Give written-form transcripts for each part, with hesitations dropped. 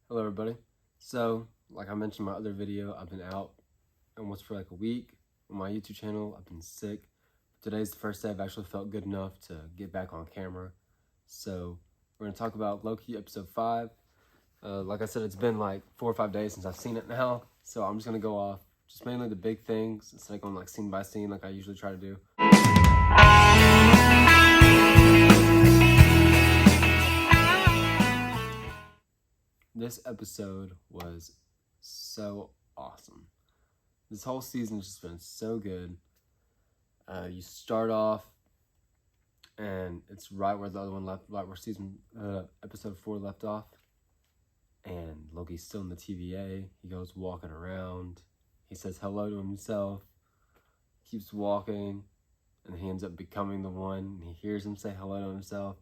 Hello everybody. So, like I mentioned in my other video, I've been out almost for like a week on my YouTube channel. I've been sick. Today's the first day I've actually felt good enough to get back on camera. So, we're going to talk about Loki episode 5. Like I said, it's been like 4 or 5 days since I've seen it now. So, I'm just going to go off just mainly the big things instead of going like scene by scene like I usually try to do. This episode was so awesome. This whole season's just been so good. You start off, and it's right where the other one left, right where episode 4 left off. And Loki's still in the TVA. He goes walking around. He says hello to himself. Keeps walking, and he ends up becoming the one. And he hears him say hello to himself.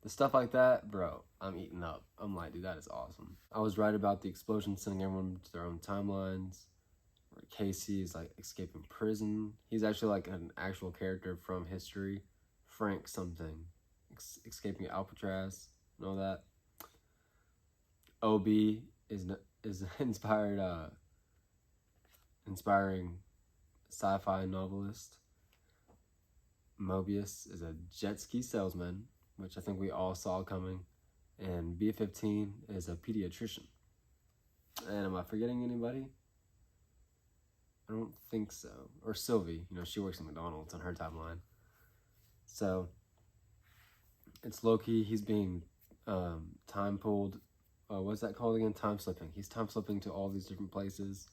The stuff like that, bro, I'm eating up. I'm like, dude, that is awesome. I was right about the explosion sending everyone to their own timelines. Where Casey is like escaping prison. He's actually like an actual character from history. Frank something. Escaping Alcatraz and all that. OB is inspiring sci-fi novelist. Mobius is a jet ski salesman, which I think we all saw coming. And B15 is a pediatrician. And am I forgetting anybody? I don't think so. Or Sylvie, she works at McDonald's on her timeline. So, it's Loki. He's being time pulled. What's that called again? Time slipping. He's time slipping to all these different places,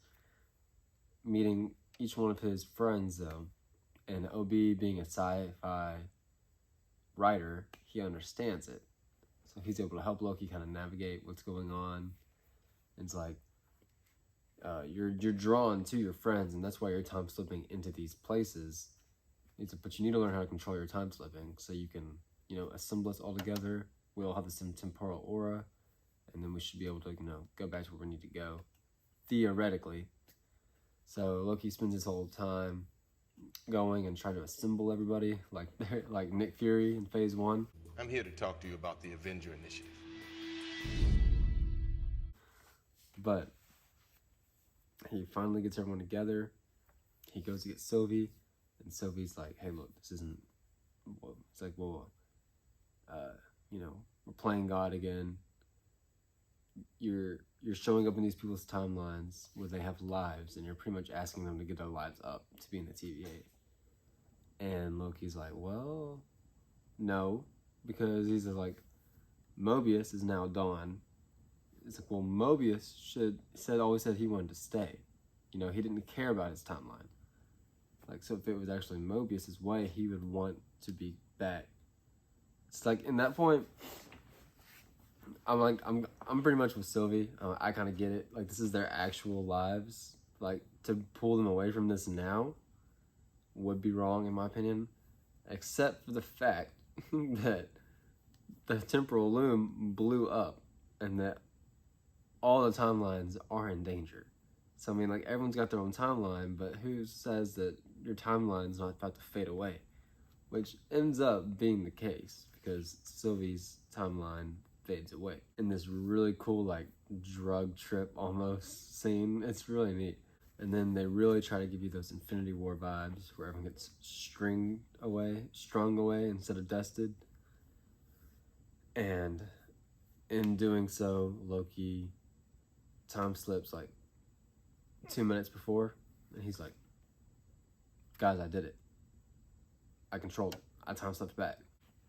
meeting each one of his friends, though. And OB, being a sci-fi writer, he understands it. So he's able to help Loki kind of navigate what's going on. It's like, you're drawn to your friends, and that's why you're time slipping into these places. But you need to learn how to control your time slipping so you can, assemble us all together. We all have the same temporal aura, and then we should be able to, go back to where we need to go, theoretically. So Loki spends his whole time going and trying to assemble everybody, like Nick Fury in Phase 1. I'm here to talk to you about the Avenger Initiative. But he finally gets everyone together. He goes to get Sylvie, and Sylvie's like, hey, look, this isn't... It's like, well, we're playing God again. You're showing up in these people's timelines where they have lives, and you're pretty much asking them to get their lives up to be in the TVA. And Loki's like, well, no, because he's like, Mobius is now Dawn. It's like, well, Mobius always said he wanted to stay. He didn't care about his timeline. Like, so if it was actually Mobius's way, he would want to be back. It's like, in that point, I'm pretty much with Sylvie. I kind of get it. Like, this is their actual lives. Like, to pull them away from this now would be wrong, in my opinion. Except for the fact that the temporal loom blew up and that all the timelines are in danger. So, everyone's got their own timeline, but who says that your timeline's not about to fade away? Which ends up being the case, because Sylvie's timeline fades away in this really cool, drug trip almost scene. It's really neat. And then they really try to give you those Infinity War vibes where everyone gets strung away instead of dusted. And in doing so, Loki time slips 2 minutes before, and he's like, guys, I did it. I controlled it. I time slipped back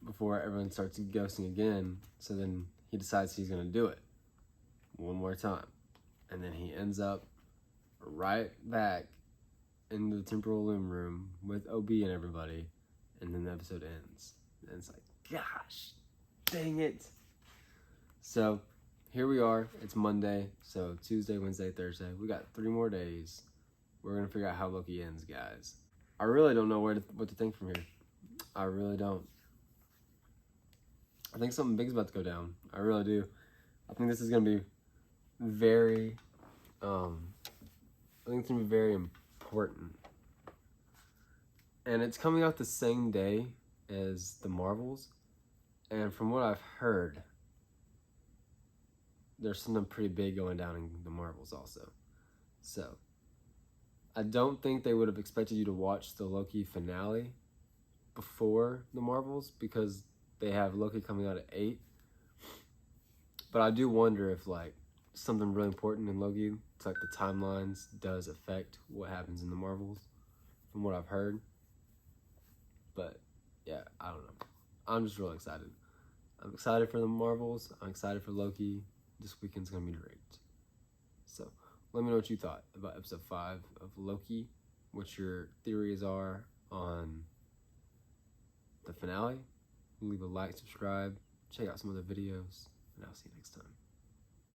before everyone starts ghosting again. So then he decides he's gonna do it one more time, and then he ends up right back into the temporal loom room with OB and everybody, and then the episode ends. And it's like, gosh, dang it. So here we are. It's Monday, so Tuesday, Wednesday, Thursday. We got 3 more days. We're gonna figure out how Loki ends, guys. I really don't know what to think from here. I really don't. I think something big's about to go down. I really do. I think this is gonna be very, very important. And it's coming out the same day as the Marvels. And from what I've heard, there's something pretty big going down in the Marvels also. So, I don't think they would have expected you to watch the Loki finale before the Marvels because they have Loki coming out at 8. But I do wonder if, like, something really important in Loki, it's like the timelines, does affect what happens in the Marvels, from what I've heard. But, yeah, I don't know. I'm just really excited. I'm excited for the Marvels. I'm excited for Loki. This weekend's going to be great. So, let me know what you thought about episode 5 of Loki, what your theories are on the finale. Leave a like, subscribe, check out some other videos, and I'll see you next time.